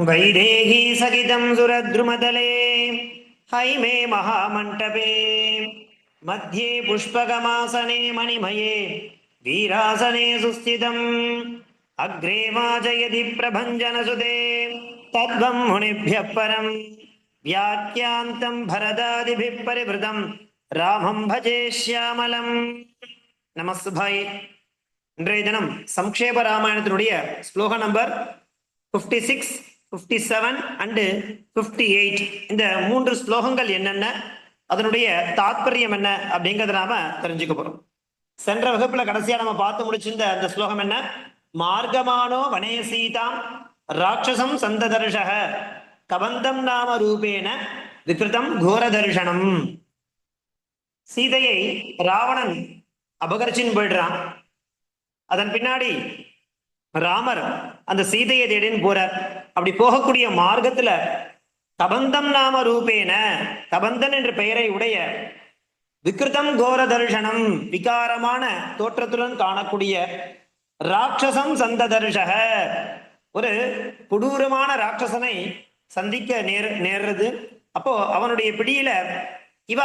वैदेही सहितं सुरद्रुमतले हैमे महामण्टपे मध्ये पुष्पकमासने मणिमये वीरासने सुस्थितम् अग्रे वाचयति प्रभञ्जनसुते तद्वं मुनिभ्यः परं व्याख्यान्तं भरदादिभिः परिवृतं रामं भजे श्यामलम्. நமஸ்துபாய். இன்றைய தினம் சம்க்ஷேப ராமாயணத்தினுடைய ஸ்லோக நம்பர் 56, 57 அண்டு 58 இந்த 3 ஸ்லோகங்கள் என்னென்ன, அதனுடைய தாத்பரியம் என்ன அப்படிங்கிறத நாம தெரிஞ்சுக்க போறோம். சென்ற வகுப்புல கடைசியா நம்ம பார்த்து முடிச்சிருந்த அந்த ஸ்லோகம் என்ன? மார்கமானோ வனே சீதாம் ராட்சசம் சந்ததர்ஷக கபந்தம் நாம ரூபேன விகிருதம் கோர தர்ஷனம். சீதையை ராவணன் அபகரிச்சின்னு போயிடுறான். அதன் பின்னாடி ராமர் அந்த சீதையை தேடின்னு போறார். அப்படி போகக்கூடிய மார்க்கத்துல கபந்தம் நாம ரூபேன, கபந்தன் என்ற பெயரை உடைய விக்ருதம் கோர தர்ஷனம் விகாரமான தோற்றத்துடன் காணக்கூடிய ராட்சசம் சந்ததர்ஷக ஒரு கொடூரமான ராட்சசனை சந்திக்க நேர்றது. அப்போ அவனுடைய பிடியில இவ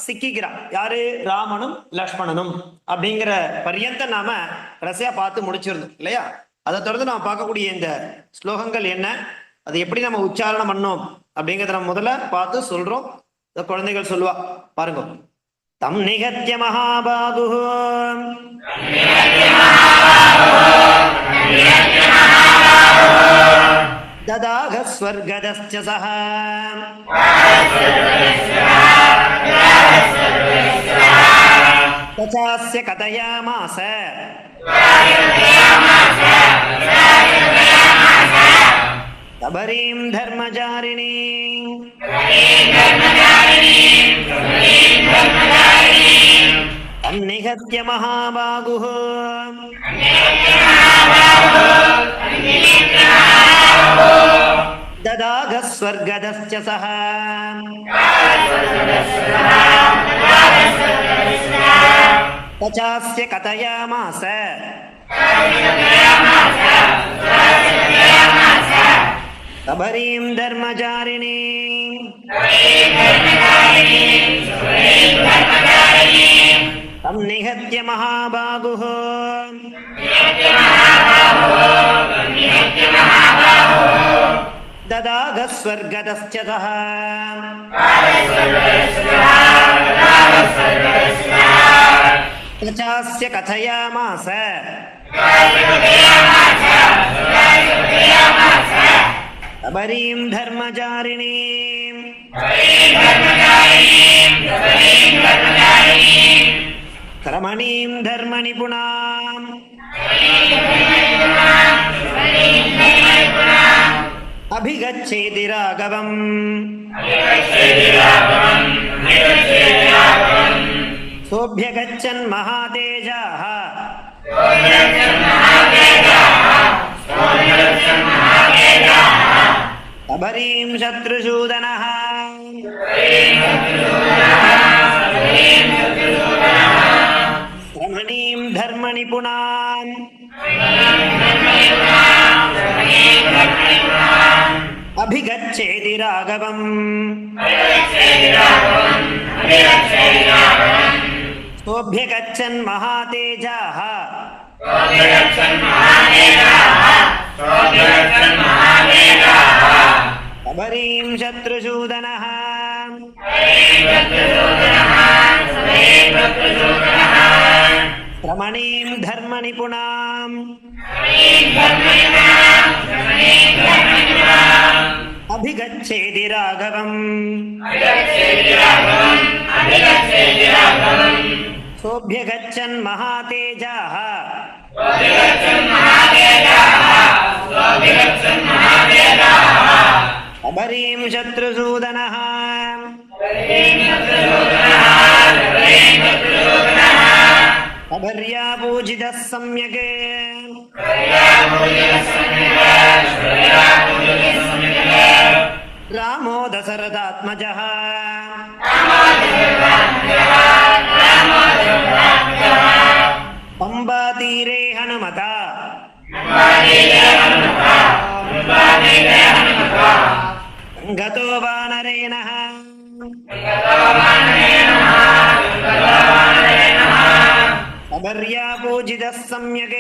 சிக்கிக்கிறான். யாரு? ராமனும் லக்ஷ்மணனும் அப்படிங்கிற பரியந்த நாம கடைசியா பார்த்து முடிச்சிருந்தோம் இல்லையா? அதை தொடர்ந்து நாம பார்க்கக்கூடிய இந்த ஸ்லோகங்கள் என்ன, அது எப்படி நம்ம உச்சாரணம் பண்ணோம் அப்படிங்கிறத நம்ம முதல்ல பார்த்து சொல்றோம். குழந்தைகள் சொல்லுவா பாருங்க. தம் நிகத்ய மகாபாகு ததாக ஸ்வர்கதஸ்ய சஹ தசாஸ்ய கதயாமாஸ தபரீம் தர்மசாரிணீ தன்னிகத்ய மகாபாகுः ததாக ஸ்வர்கதஸ்ய சஹ தசாஸ்ய கதயாமாஸ தபரீம் தர்மசாரிணீ தம் நிகத்ய மகாபாகுः ததாக ஸ்வர்கதஸ்ய சஹ தசாஸ்ய கதயாமாஸ தபரீம் தர்மசாரிணீ ரமணீம் தர்மநிபுணாம் அபிகச்சேதி ராகவம் சோப்யகச்சன் மகாதேஜாஹ தபரீம் சத்ருசூதனஹ ரமணீம் தர்மநிபுணாம் அபிகச்சேதி ராகவம் சோப்யகச்சன் மகாதேஜாஹ தபரீம் சத்ருசூதனஹ ரமணீம் தர்மநிபுணாம் அபிகச்சேதி ராகவம் சோப்யகச்சன் மகாதேஜாஹ தபரீம் சத்ருசூதனஹ அபர்யா பூஜிதः சம்யக் ராமோ தசரதாத்மஜः பம்பா தீரே ஹனுமதா गतो वानरेणः अभर्या पूजितः सम्यक्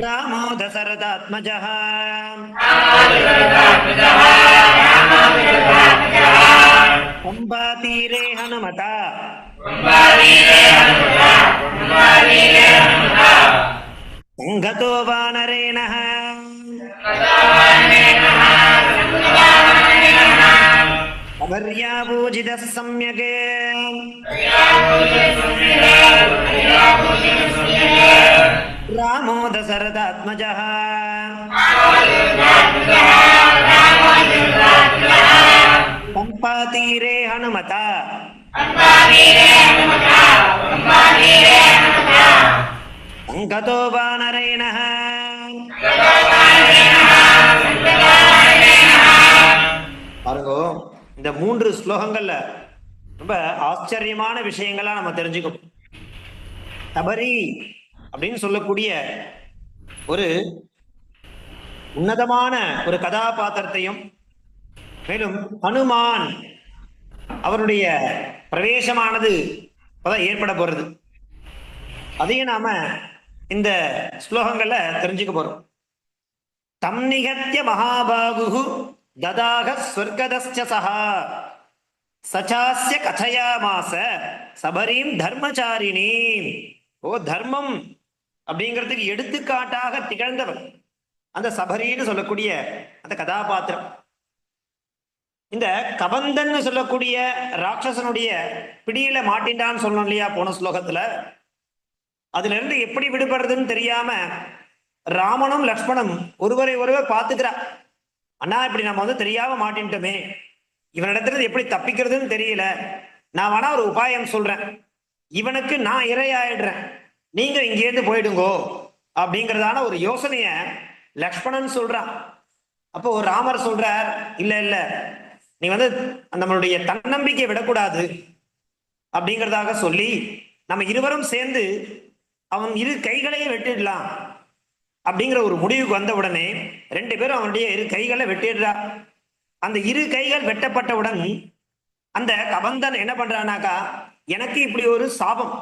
रामो दशरथात्मजः पंबातीरे हनुमता संगतो वानरेणः अभर्या पूजितः सम्यक् रामो दशरथात्मजः पंपातीरे हनुमता संगतो वानरेणः பாருங்க. இந்த 3 ஸ்லோகங்கள்ல ரொம்ப ஆச்சரியமான விஷயங்களா நம்ம தெரிஞ்சுக்கணும். தபரி அப்படின்னு சொல்லக்கூடிய ஒரு உன்னதமான ஒரு கதாபாத்திரத்தையும், மேலும் ஹனுமான் அவருடைய பிரவேசமானது ஏற்பட போறது, அதையும் நாம இந்த ஸ்லோகங்கள்ல தெரிஞ்சுக்க போறோம். தம் நிகத்திய மகாபாகு ததாக ஸ்வர்கதஸ்ய சஹா சச்சாஸ்ய கதையாமாச சபரீம் தர்மச்சாரிணீம். ஓ, தர்மம் அப்படிங்கிறதுக்கு எடுத்துக்காட்டாக திகழ்ந்தவர் அந்த சபரின்னு சொல்லக்கூடிய அந்த கதாபாத்திரம். இந்த கபந்தன் சொல்லக்கூடிய ராட்சசனுடைய பிடியில மாட்டின்டான்னு சொல்லணும் இல்லையா போன ஸ்லோகத்துல. அதுல இருந்து எப்படி விடுபடுறதுன்னு தெரியாம ராமனும் லக்ஷ்மணும் ஒருவரை ஒருவர் பார்த்துக்கிறா. அண்ணா, இப்படி நம்ம தெரியாம மாட்டின்ட்டோமே, இவனிடத்துல எப்படி தப்பிக்கிறதுன்னு தெரியல, நான் வேணா ஒரு உபாயம் சொல்றேன், இவனுக்கு நான் இரையாயிடுறேன், நீங்க இங்கேருந்து போயிடுங்கோ அப்படிங்கிறதான ஒரு யோசனைய லக்ஷ்மணன் சொல்றான். அப்போ ராமர் சொல்றார், இல்ல இல்ல, நீ நம்மளுடைய தன்னம்பிக்கை விடக்கூடாது அப்படிங்கிறதாக சொல்லி நம்ம இருவரும் சேர்ந்து அவன் 2 கைகளையும் வெட்டிடலாம் அப்படிங்கிற ஒரு முடிவுக்கு வந்த உடனே 2 பேரும் அவனுடைய 2 கைகளை வெட்டிடுறா. அந்த 2 கைகள் வெட்டப்பட்டவுடன் அந்த கபந்தன் என்ன பண்றானாக்கா, எனக்கு இப்படி ஒரு சாபம்,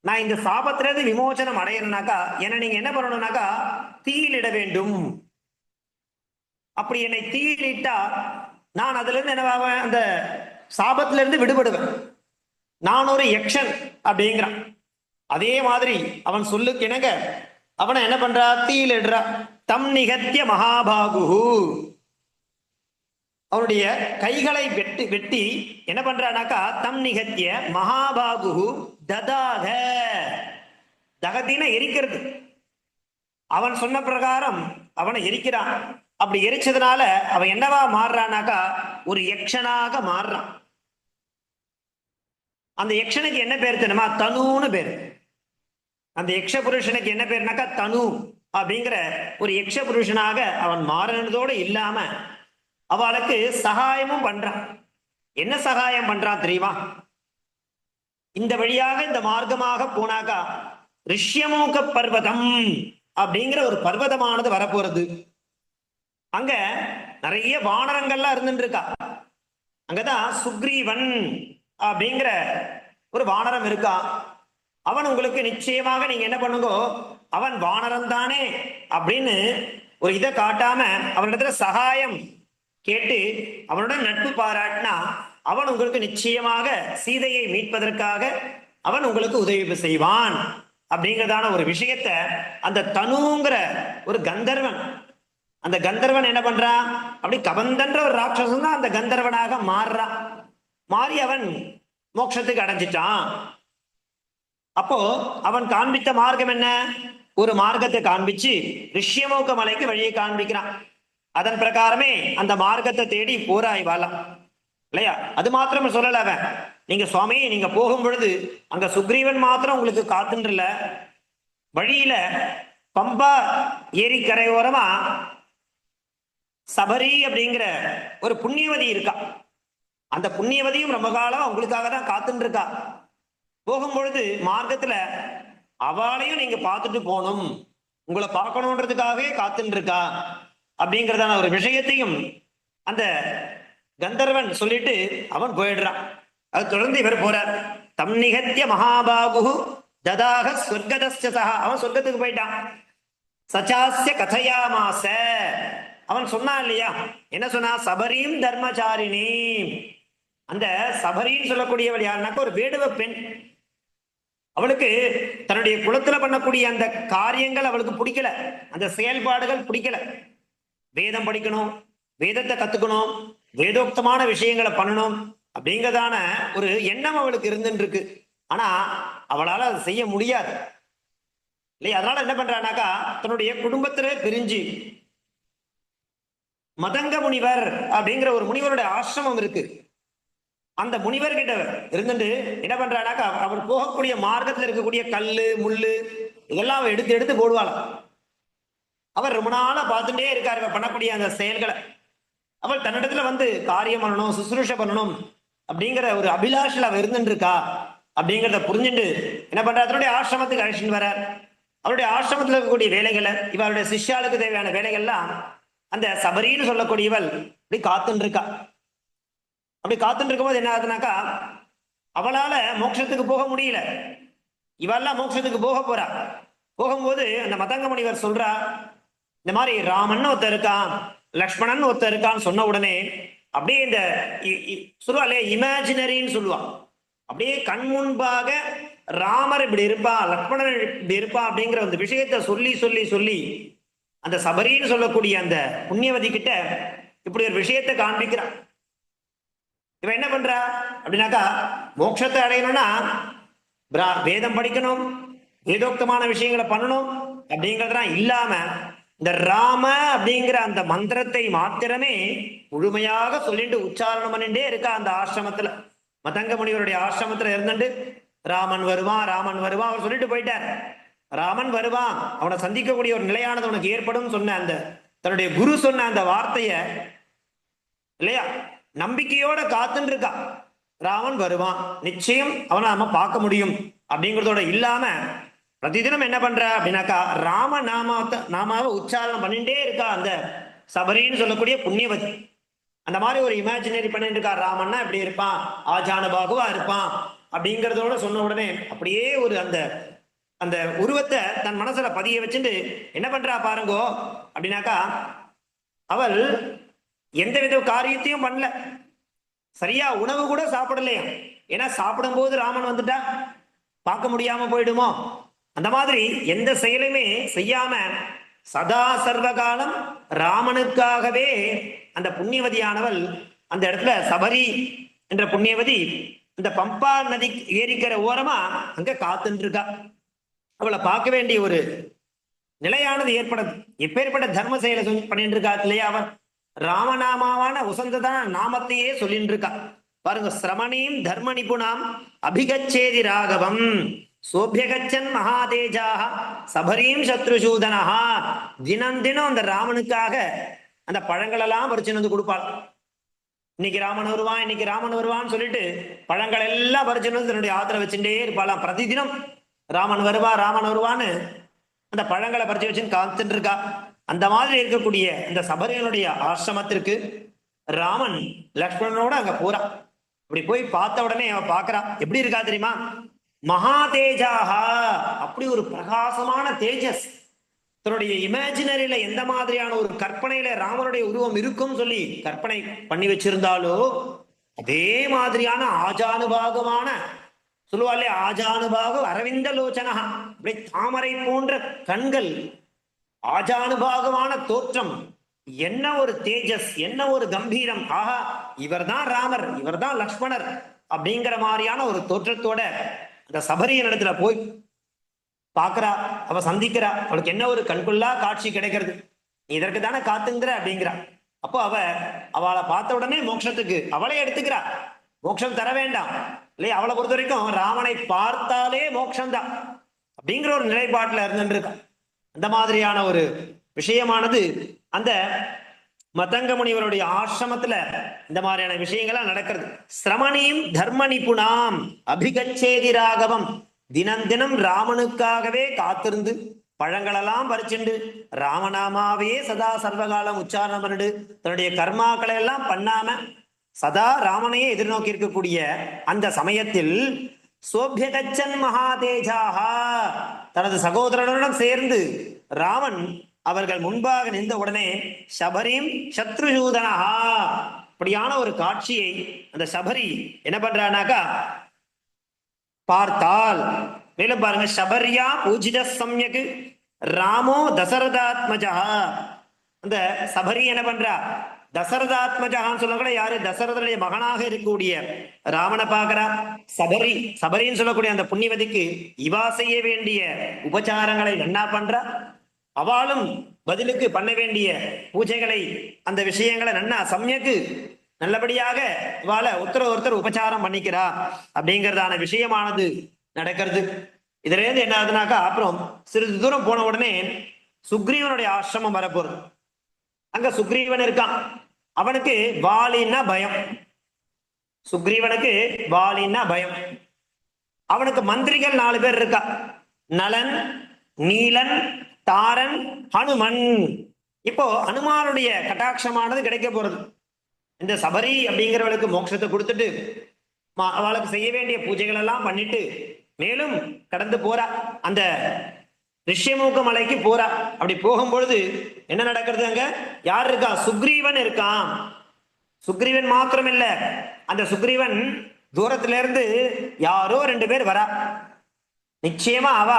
நான் இந்த சாபத்திலிருந்து விமோசனம் அடையணும்னாக்கா என்னை நீங்க என்ன பண்ணணும்னாக்கா தீயிலிட வேண்டும். அப்படி என்னை தீயிலிட்டா நான் அதுல இருந்து என்னவாவேன், அந்த சாபத்தில இருந்து விடுபடுவேன், நான் ஒரு யக்ஷன் அப்படிங்கிறான். அதே மாதிரி அவன் சொல்லுக்கு இணங்க அவனை என்ன பண்றா, தீயிலிடுறா. தம் நிகத்திய மகாபாகு, அவனுடைய கைகளை வெட்டி என்ன பண்றானாக்கா, தம் நிகத்திய மகாபாகு ததாக, தகத்தின எரிக்கிறது. அவன் சொன்ன பிரகாரம் அவனை எரிக்கிறான். அப்படி எரிச்சதுனால அவன் என்னவா மாறுறானாக்கா, ஒரு யக்ஷனாக மாறுறான். அந்த யக்ஷனுக்கு என்ன பேர் தெரியுமா, தனுன்னு பேர். அந்த யக்ஷ புருஷனுக்கு என்ன பேர்னாக்கா தனு அப்படிங்கிற ஒரு யக்ஷ புருஷனாக அவன் மாறினதோடு இல்லாம அவளுக்கு சகாயமும் பண்றான். என்ன சகாயம் பண்றான் தெரியுமா, இந்த வழியாக இந்த மார்க்கமாக போனாக்கா ரிஷ்யமூக பர்வதம் அப்படிங்கிற ஒரு பர்வதமானது வரப்போறது. அங்க நிறைய வானரங்கள்லாம் இருந்துட்டு இருக்கா. அங்கதான் சுக்ரீவன் அப்படிங்கிற ஒரு வானரம் இருக்கா. அவன் உங்களுக்கு நிச்சயமாக நீங்க என்ன பண்ணுங்க, அவன் வானரம் தானே அப்படின்னு ஒரு இதை காட்டாம அவனிடத்துல சகாயம் கேட்டு அவனுடன் நட்பு பாராட்டினா அவன் உங்களுக்கு நிச்சயமாக சீதையை மீட்பதற்காக அவன் உங்களுக்கு உதவி செய்வான் அப்படிங்கிறதான ஒரு விஷயத்த அந்த தனுங்கிற ஒரு கந்தர்வன், அந்த கந்தர்வன் என்ன பண்றான், அப்படி கபந்தன்ற ஒரு ராட்சசன் தான் அந்த கந்தர்வனாக மாறுறான். மாறி அவன் மோட்சத்துக்கு அடைஞ்சிட்டான். அப்போ அவன் காண்பித்த மார்க்கம் என்ன, ஒரு மார்க்கத்தை காண்பிச்சு ரிஷ்யமூக மலைக்கு வழியை காண்பிக்கிறான். அதன் பிரகாரமே அந்த மார்க்கத்தை தேடி போராய் வாழலாம் இல்லையா. அது மாத்திரம் சொல்லல அவன், நீங்க சுவாமி நீங்க போகும் பொழுது அங்க சுக்ரீவன் மாத்திரம் உங்களுக்கு காத்துன்றல, வழியில பம்பா ஏரிக்கரையோரமா சபரி அப்படிங்கிற ஒரு புண்ணியவதி இருக்கா. அந்த புண்ணியவதியும் ரொம்ப காலம் உங்களுக்காக தான் காத்துட்டு இருக்கா. போகும்பொழுது மார்க்கத்துல அவளையும் நீங்க பார்த்துட்டு போகணும், உங்களை பார்க்கணுன்றதுக்காகவே காத்துட்டு இருக்கா அப்படிங்கிறதான ஒரு விஷயத்தையும் அந்த கந்தர்வன் சொல்லிட்டு அவன் போயிடுறான். அது தொடர்ந்து இவர் போறார். தம் நிகத்திய மகாபாகு ததாக சொர்க்கதஸ்ய, அவன் சொர்க்கத்துக்கு போயிட்டான். சச்சாஸ்ய கதையாமாச, அவன் சொன்னான் இல்லையா, என்ன சொன்னா, சபரீம் தர்மச்சாரிணி. அந்த சபரின்னு சொல்லக்கூடியவள் யாருனாக்க ஒரு வேடுவ பெண். அவளுக்கு தன்னுடைய குலத்துல பண்ணக்கூடிய அந்த காரியங்கள் அவளுக்கு பிடிக்கல, அந்த செயல்பாடுகள் பிடிக்கல. வேதம் படிக்கணும், வேதத்தை கத்துக்கணும், வேதோக்தமான விஷயங்களை பண்ணணும் அப்படிங்கிறதான ஒரு எண்ணம் அவளுக்கு இருந்துட்டு இருக்கு. ஆனா அவளால அதை செய்ய முடியாது இல்லையா. அதனால என்ன பண்றானாக்கா, தன்னுடைய குடும்பத்திலே பிரிஞ்சு மதங்க முனிவர் அப்படிங்கிற ஒரு முனிவருடைய ஆசிரமம் இருக்கு. அந்த முனிவர்கிட்ட இருந்துட்டு என்ன பண்றானாக்கா, அவர் போகக்கூடிய மார்க்கத்தில் இருக்கக்கூடிய கல்லு முள்ளு இதெல்லாம் அவ எடுத்து எடுத்து போடுவாள். அவர் ரொம்ப நாளா பார்த்துட்டே இருக்காரு பண்ணக்கூடிய அந்த செயல்களை. அவள் தன்னிடத்துல வந்து காரியம் பண்ணணும், சுசுரூஷ பண்ணணும் அப்படிங்கிற ஒரு அபிலாஷில் அவ இருந்துட்டு இருக்கா அப்படிங்கிறத புரிஞ்சுட்டு என்ன பண்றா, அதனுடைய ஆசிரமத்துக்கு அழைச்சிட்டு வர்றார். அவருடைய ஆசிரமத்தில் இருக்கக்கூடிய வேலைகளை, இவருடைய சிஷ்யாளுக்கு தேவையான வேலைகள்லாம் அந்த சபரின்னு சொல்லக்கூடியவள் இப்படி காத்துட்டு இருக்கா. அப்படி காத்துட்டு இருக்கும்போது என்ன ஆகுதுனாக்கா, அவளால மோட்சத்துக்கு போக முடியல, இவெல்லாம் மோட்சத்துக்கு போக போறா. போகும்போது அந்த மதங்க முனிவர் சொல்றா, இந்த மாதிரி ராமன் ஒருத்தர் இருக்கான், லக்ஷ்மணன் ஒருத்தர் இருக்கான்னு சொன்ன உடனே அப்படியே இந்த சொல்லுவாளே இமேஜினரின்னு சொல்லுவான், அப்படியே கண் முன்பாக ராமர் இப்படி இருப்பா, லக்ஷ்மணன் இப்படி இருப்பா அப்படிங்கிற அந்த விஷயத்த சொல்லி சொல்லி சொல்லி அந்த சபரின்னு சொல்லக்கூடிய அந்த புண்ணியவதி கிட்ட இப்படி ஒரு விஷயத்தை காண்பிக்கிறான். இவ என்ன பண்றா அப்படின்னாக்கா, மோட்சத்தை அடையணும்னா வேதம் படிக்கணும், வேதோக்தமான விஷயங்களை பண்ணணும் அப்படிங்கிறதுலாம் இல்லாம இந்த ராம அப்படிங்கிற அந்த மந்திரத்தை மாத்திரமே முழுமையாக சொல்லிட்டு உச்சாரணம் பண்ணிட்டே இருக்கா அந்த ஆசிரமத்துல. மதங்க முனிவருடைய ஆசிரமத்துல இருந்துட்டு ராமன் வருவான், ராமன் வருவான் அவர் சொல்லிட்டு போயிட்டார். ராமன் வருவான், அவனை சந்திக்கக்கூடிய ஒரு நிலையானது உனக்கு ஏற்படும் சொன்ன அந்த தன்னுடைய குரு சொன்ன அந்த வார்த்தைய இல்லையா நம்பிக்கையோட காத்துன்னு இருக்கா. ராமன் வருவான், நிச்சயம் அவனை நம்ம பார்க்க முடியும் அப்படிங்கிறதோட இல்லாம பிரதிதினம் என்ன பண்ற அப்படின்னாக்கா, ராம நாமாவை உச்சாரணம் பண்ணிட்டே இருக்கா அந்த சபரின்னு சொல்லக்கூடிய புண்ணியவதி. அந்த மாதிரி ஒரு இமேஜினரி பண்ணிட்டு இருக்கா, ராமன்னா இப்படி இருப்பான், ஆஜானுபாகுவா இருப்பான் அப்படிங்கிறதோட சொன்ன உடனே அப்படியே ஒரு அந்த அந்த உருவத்தை தன் மனசுல பதிய வச்சுட்டு என்ன பண்றா பாருங்கோ அப்படின்னாக்கா, அவள் எந்த வித காரியத்தையும் பண்ணல, சரியா உணவு கூட சாப்பிடலையா. ஏன்னா சாப்பிடும் போது ராமன் வந்துட்டா பார்க்க முடியாம போயிடுமோ, அந்த மாதிரி எந்த செயலுமே செய்யாம சதா சர்வகாலம் ராமனுக்காகவே அந்த புண்ணியவதியானவள் அந்த இடத்துல சபரி என்ற புண்ணியவதி இந்த பம்பா நதி ஏரிக்கிற ஓரமா அங்க காத்துட்டு இருக்கா. அவளை பார்க்க வேண்டிய ஒரு நிலையானது ஏற்படுது. எப்பேற்பட்ட தர்ம செயலை பண்ணிட்டு இருக்கா இல்லையா, அவன் ராமநாமாவான உசந்ததான நாமத்தையே சொல்லிட்டு இருக்கா பாருங்க. சிரமணீம் தர்ம நிபுணாம் அபிகச்சேதி ராகவம் சோபியகச்சன் மகாதேஜாக சபரீம் சத்ருசூதனஹா. தினம் தினம் அந்த ராமனுக்காக அந்த பழங்கள் எல்லாம் பறிச்சு வந்து கொடுப்பாள். இன்னைக்கு ராமன் வருவான், இன்னைக்கு ராமன் வருவான்னு சொல்லிட்டு பழங்கள் எல்லாம் பறிச்சு வந்து தன்னுடைய ஆத்திர வச்சுட்டே இருப்பாளாம். பிரதிதினம் ராமன் வருவா ராமன் வருவான்னு அந்த பழங்களை பறிச்சு வச்சுன்னு காத்துட்டு இருக்கா. அந்த மாதிரி இருக்கக்கூடிய இந்த சபரியனுடைய ஆசிரமத்திற்கு ராமன் லக்ஷ்மணனோட அங்க போறான். அப்படி போய் பார்த்த உடனே அவன் பாக்குறா, எப்படி இருக்கா தெரியுமா, மகா தேஜாகா, அப்படி ஒரு பிரகாசமான தேஜஸ். தன்னுடைய இமேஜினரியில எந்த மாதிரியான ஒரு கற்பனையில ராமனுடைய உருவம் இருக்கும் சொல்லி கற்பனை பண்ணி வச்சிருந்தாலோ அதே மாதிரியான ஆஜானுபாகமான சொல்லுவாளே, ஆஜானுபாக அரவிந்த லோச்சனகா, அப்படி தாமரை போன்ற கண்கள், ஆஜானுபாகமான தோற்றம், என்ன ஒரு தேஜஸ், என்ன ஒரு கம்பீரம். ஆஹா, இவர்தான் ராமர், இவர்தான் லக்ஷ்மணர் அப்படிங்கிற மாதிரியான ஒரு தோற்றத்தோட அந்த சபரியின் இடத்துல போய் பாக்குறா, அவ சந்திக்கிறா. அவளுக்கு என்ன ஒரு கண்கொள்ளா காட்சி கிடைக்கிறது, இதற்கு தானே காத்துங்கிற அப்படிங்கிறா. அப்போ அவளை பார்த்த உடனே மோட்சத்துக்கு அவளே எடுத்துக்கிறா. மோட்சம் தர வேண்டாம் இல்லையா, அவளை பொறுத்த வரைக்கும் ராமனை பார்த்தாலே மோட்சம்தான் அப்படிங்கிற ஒரு நிலைப்பாட்டுல இருந்துருக்கா. அந்த மாதிரியான ஒரு விஷயமானது அந்த மதங்க முனிவருடைய ஆசிரமத்துல இந்த மாதிரியான விஷயங்கள்லாம் நடக்கிறது. சிரமணியும் தர்ம நிபுணாம் அபிகச்சேதி ராகவம் தினம் தினம் ராமனுக்காகவே காத்திருந்து பழங்களெல்லாம் பறிச்சுண்டு ராமநாமாவே சதா சர்வகாலம் உச்சாரணம் பண்ணிடு தன்னுடைய கர்மாக்களை எல்லாம் பண்ணாம சதா ராமனையே எதிர்நோக்கி இருக்கக்கூடிய அந்த சமயத்தில் சோபியகச்சன் மகாதேஜாகா தனது சகோதரனுடன் சேர்ந்து ராமன் அவர்கள் முன்பாக நின்ற உடனே சபரிம் சத்ருசூதனஹா அப்படியான ஒரு காட்சியை அந்த சபரி என்ன பண்றானாக்கா பார்த்தால். மேலும் பாருங்க, சபரியா பூஜித சம்யக் ராமோ தசரதாத்மஜா. அந்த சபரி என்ன பண்றா, தசரதாத்மஜான்னு சொல்லக்கூட யாரு, தசரதனுடைய மகனாக இருக்கக்கூடிய ராமனை பார்க்கிறா. சபரின்னு சொல்லக்கூடிய அந்த புண்ணியவதிக்கு இவா செய்ய வேண்டிய உபச்சாரங்களை நன்னா பண்றா. அவளும் பதிலுக்கு பண்ண வேண்டிய பூஜைகளை அந்த விஷயங்களை நன்னா சமயக்கு நல்லபடியாக இவாள ஒருத்தர் உபச்சாரம் பண்ணிக்கிறா அப்படிங்கிறதான விஷயமானது நடக்கிறது. இதுல இருந்து என்ன ஆகுதுனாக்கா, அப்புறம் சிறிது தூரம் போன உடனே சுக்ரீவனுடைய ஆசிரமம் வரப்போறது. அங்க சுக்ரீவன் இருக்கான். அவனுக்கு வாலின்னா பயம். சுக்ரீவனுக்கு வாலின்னா பயம். அவனுக்கு மந்திரிகள் 4 பேர் இருக்கா. நலன், நீலன், தாரன், ஹனுமன். இப்போ ஹனுமானுடைய கட்டாட்சமானது கிடைக்க போறது. இந்த சபரி அப்படிங்கிறவளுக்கு மோட்சத்தை கொடுத்துட்டு அவளுக்கு செய்ய வேண்டிய பூஜைகள் எல்லாம் பண்ணிட்டு மேலும் கடந்து போறா. அந்த ரிஷ்யமூக மலைக்கு போறா. அப்படி போகும்பொழுது என்ன நடக்கிறது, அங்க யார் இருக்கா, சுக்ரீவன் இருக்கான். சுக்ரீவன் மாத்திரம் இல்ல, அந்த சுக்ரீவன் தூரத்துல இருந்து யாரோ 2 பேர் வரா. நிச்சயமா அவ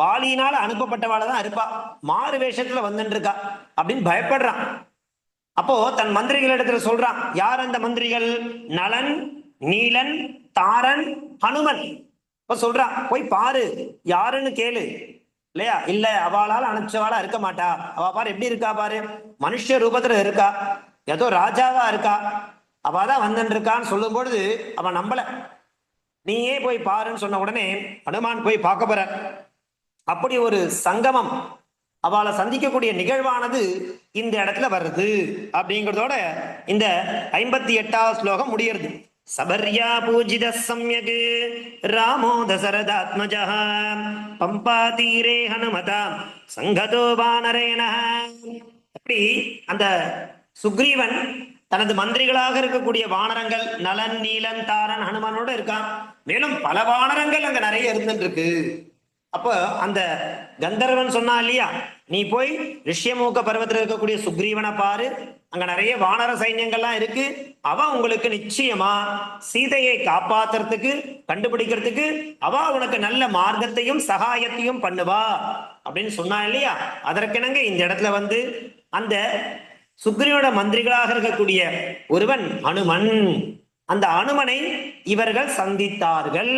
வாலியினால அனுப்பப்பட்டவாளதான் இருப்பா. மாறு வேஷத்துல வந்துட்டு இருக்கா அப்படின்னு பயப்படுறான். அப்போ தன் மந்திரிகள் இடத்துல சொல்றான். யார் அந்த மந்திரிகள்? நலன், நீலன், தாரன், ஹனுமன். இப்ப சொல்றான், போய் பாரு, யாருன்னு கேளு. இல்லையா? இல்ல, அவளால் அனுப்பிச்சவாளா இருக்க மாட்டா. அவ பாரு எப்படி இருக்கா பாரு, மனுஷ ரூபத்துல இருக்கா, ஏதோ ராஜாவா இருக்கா, அவதான் வந்துட்டு இருக்கான்னு சொல்லும் பொழுது அவன் நம்பல. நீயே போய் பாருன்னு சொன்ன உடனே ஹனுமான் போய் பார்க்க போற. அப்படி ஒரு சங்கமம், அவளை சந்திக்கக்கூடிய நிகழ்வானது இந்த இடத்துல வருது. அப்படிங்கிறதோட இந்த 58வது ஸ்லோகம் முடியறது. சபர்யா பூஜித சம்யக் ராமோ தசரதாத்மஜா பம்பா தீரே ஹனுமதா சங்கதோ வானரேன. அப்படி அந்த சுக்ரீவன் தனது மந்திரிகளாக இருக்கக்கூடிய வானரங்கள் நலன், நீலன், தாரன், ஹனுமனோட இருக்கான். மேலும் பல வானரங்கள் அங்க நிறைய இருந்துட்டு இருக்கு. அப்போ அந்த கந்தர்வன் சொன்னா இல்லையா, நீ போய் ரிஷ்யமூக பர்வத்தில் இருக்கக்கூடிய சுக்ரீவனை பாரு, அங்க நிறைய வானர சைன்யங்கள்லாம் இருக்கு. அவ உங்களுக்கு நிச்சயமா சீதையை காப்பாத்துறதுக்கு கண்டுபிடிக்கிறதுக்கு அவ உனக்கு நல்ல மார்க்கத்தையும் சகாயத்தையும் பண்ணுவா அப்படின்னு சொன்னா இல்லையா. அதற்கிணங்க இந்த இடத்துல வந்து அந்த சுக்ரீவனோட மந்திரிகளாக இருக்கக்கூடிய ஒருவன் அனுமன். அந்த அனுமனை இவர்கள் சந்தித்தார்கள்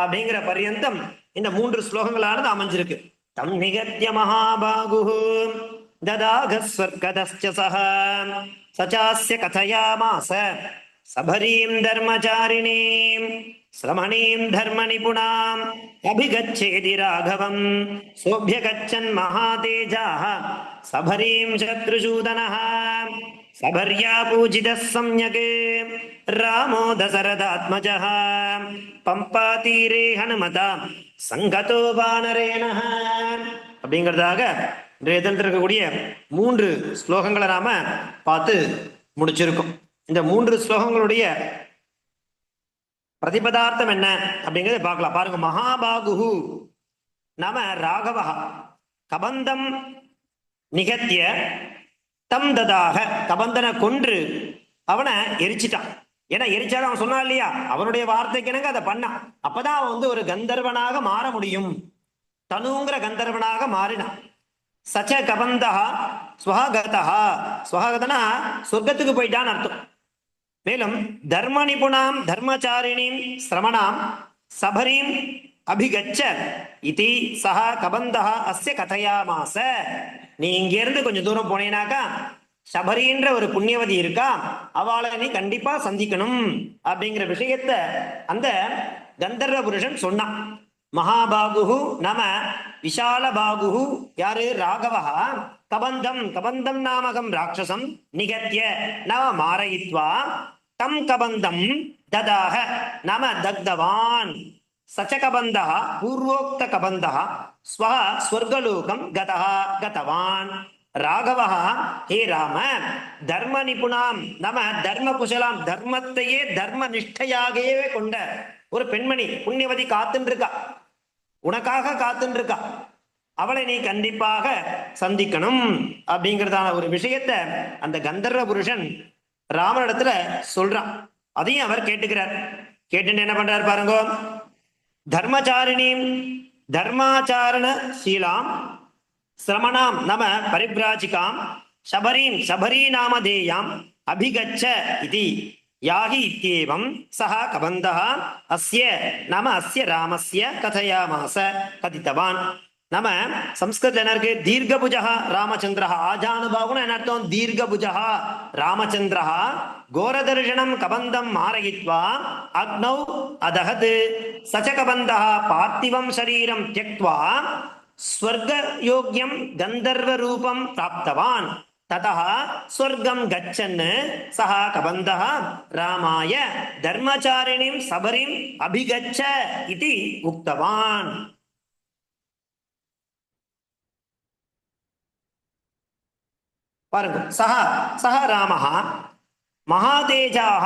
அப்படிங்கிற பர்யந்தம் இந்த 3 ஸ்லோகங்களானது அமைஞ்சிருக்கு. தம் நிகத்ய மகாபாகு ததாக ஸ்வர்கதஸ்ய சஹ சசாஸ்ய கதயாமாஸ சபரீம் தர்மசாரிணீம் ஸ்ரமணீம் தர்ம நிபுணாம் அபிகச்சேதி ராகவம் சோப்யகச்சன் மகாதேஜாஹ சபரீம் சத்ருசூதனஹ சபர்யா பூஜித சம்யக் ராமோ தசரதாத்மஜः பம்பா தீரே ஹனுமதா சங்கதோ வானரேன. அப்படிங்கிறதாக இன்றைய தினத்தில் இருக்கக்கூடிய 3 ஸ்லோகங்களை நாம பார்த்து முடிச்சிருக்கோம். இந்த 3 ஸ்லோகங்களுடைய பிரதிபதார்த்தம் என்ன அப்படிங்கிறத பார்க்கலாம். பாருங்க, மகாபாகு நாம ராகவா கபந்தம் நிகத்திய தம் ததாக, கபந்தனை கொன்று அவனை எரிச்சிட்டான். ஏன்னா எரிச்சாலும் அவன் சொன்னான் இல்லையா, அவனுடைய வார்த்தைக்கு எனக்கு அதை பண்ணான். அப்பதான் அவன் வந்து ஒரு கந்தர்வனாக மாற முடியும். தனுங்கிற கந்தர்வனாக மாறினான். சச்ச கபந்தா ஸ்வஹகதா, ஸ்வஹகதனா சொர்க்கத்துக்கு போயிட்டான்னு அர்த்தம். மேலும் தர்ம நிபுணாம் தர்மச்சாரிணீம் சிரமணாம் சபரீம் அபிகச்ச இதி சஹ கபந்தா அஸ்ய கதையாமாச. நீ இங்க இருந்து கொஞ்சம் தூரம் போனேனாக்கா சபரின்ற ஒரு புண்ணியவதி இருக்கா, அவளை நீ கண்டிப்பா சந்திக்கணும் அப்படிங்கிற விஷயத்த அந்த கந்தர்வ புருஷன் சொன்னான். மகாபாகு நம விஷால பாகு யாரு, ராகவா கபந்தம், கபந்தம் நாமகம் ராட்சசம் நிகத்திய நவ மாரயித்வா தம் கபந்தம் ததாக நம தக்தவான் சச்ச கபந்தः பூர்வோக்த கபந்தः ஸ்வஹ ஸ்வர்கலோகம் கதவான். ராகவः ஹே ராம தர்ம நிபுணாம் நம தர்ம குசலாம், தர்மத்தையே தர்ம நிஷ்டையாகவே கொண்ட ஒரு பெண்மணி புண்ணியவதி காத்துன்னு இருக்கா, உனக்காக காத்துன்னு இருக்கா, அவளை நீ கண்டிப்பாக சந்திக்கணும் அப்படிங்கிறதான ஒரு விஷயத்த அந்த கந்தர்வ புருஷன் ராமனிடத்துல சொல்றான். அதையும் அவர் கேட்டுக்கிறார். கேட்டுட்டு என்ன பண்றார் பாருங்க. தர்மச்சாரிணீம் தர்மாச்சாரண சீலாம் சிரமணாம் நம பரிப்ராஜிகாம் சபரீம் சபரி நாமதேயாம் அபிகச்ச இதி யாகி இத்யேவம் சஹ கபந்தஹ அஸ்ய நம அஸ்ய ராமஸ்ய கதயாமாச கதித்தவான். நம்ம சம்ஸ்கிருதத்துல என்ன இருக்கு? தீர்க்கபுஜா ராமச்சந்திரா. ஆஜானுபாகுன்னு என்ன அர்த்தம்? தீர்க்கபுஜா ராமச்சந்திரா கோரதர்ஷனம் கபந்தம் மாரயித்வா அக்னௌ அதஹத் சச்ச கபந்தः பார்த்திவம் சரீரம் த்யக்த்வா ஸ்வர்க யோக்யம் கந்தர்வ ரூபம் பிராப்தவான். ததः ஸ்வர்கம் கச்சன் சஹ கபந்தः ராமாய தர்மச்சாரிணிம் சபரிம் அபிகச்ச இதி உக்தவான். பாருங்க. சஹ ராமஹ மகாதேஜாக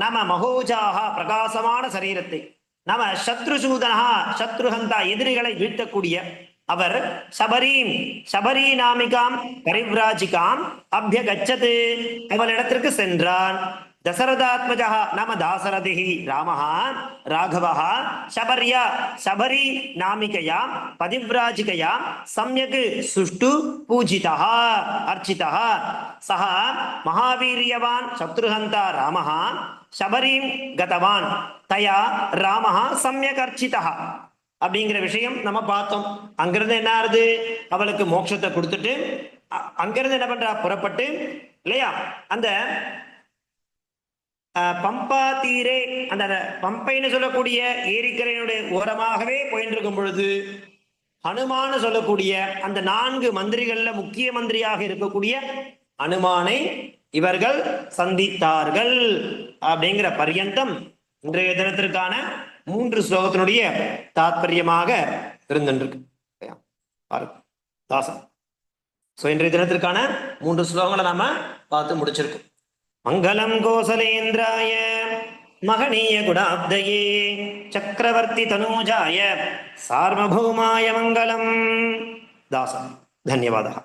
நம மகோஜாக பிரகாசமான சரீரத்தை நம சத்ருசூதனா சத்ருஹந்தா எதிரிகளை வீழ்த்தக்கூடிய அவர் சபரீம் சபரி நாமிகாம் பரிவ்ராஜிகாம் அபியகச்சது அவளிடத்திற்கு சென்றான். தசரதாத்மஜா நம தாசரதி ராமஹ ராகவஹ சபர்யா சபரி நாமிகயா பதிவ்ராஜிகயா சம்யக் சுஷ்டு பூஜிதः அர்ச்சிதः. சஹ மகாவீரியவான் சத்ருஹந்தா ராமஹ சபரீம் கதவான் தயா ராமஹ சம்யக் அர்ச்சிதः அப்படிங்கிற விஷயம் நம்ம பார்த்தோம். அங்கிருந்து என்ன ஆறுது? அவளுக்கு மோட்சத்தை கொடுத்துட்டு அங்கிருந்து என்ன பண்றா? புறப்பட்டு இல்லையா அந்த பம்பா தீரே, அந்த பம்பைன்னு சொல்லக்கூடிய ஏரிக்கரையினுடைய ஓரமாகவே போயிட்டு இருக்கும் பொழுது ஹனுமான் சொல்லக்கூடிய அந்த 4 மந்திரிகள்ல முக்கிய மந்திரியாக இருக்கக்கூடிய அனுமானை இவர்கள் சந்தித்தார்கள் அப்படிங்கிற பர்யந்தம் இன்றைய தினத்திற்கான 3 ஸ்லோகத்தினுடைய தாத்பரியமாக இருந்துருக்கு தாசன். இன்றைய தினத்திற்கான 3 ஸ்லோகங்களை நாம பார்த்து முடிச்சிருக்கு. மங்களம் கோசலேந்திராய மகனீய குணாப்தயே சக்கரவர்த்தி தனூஜாய சார்வபௌமாய மங்களம். தாசன். தன்யவாதः.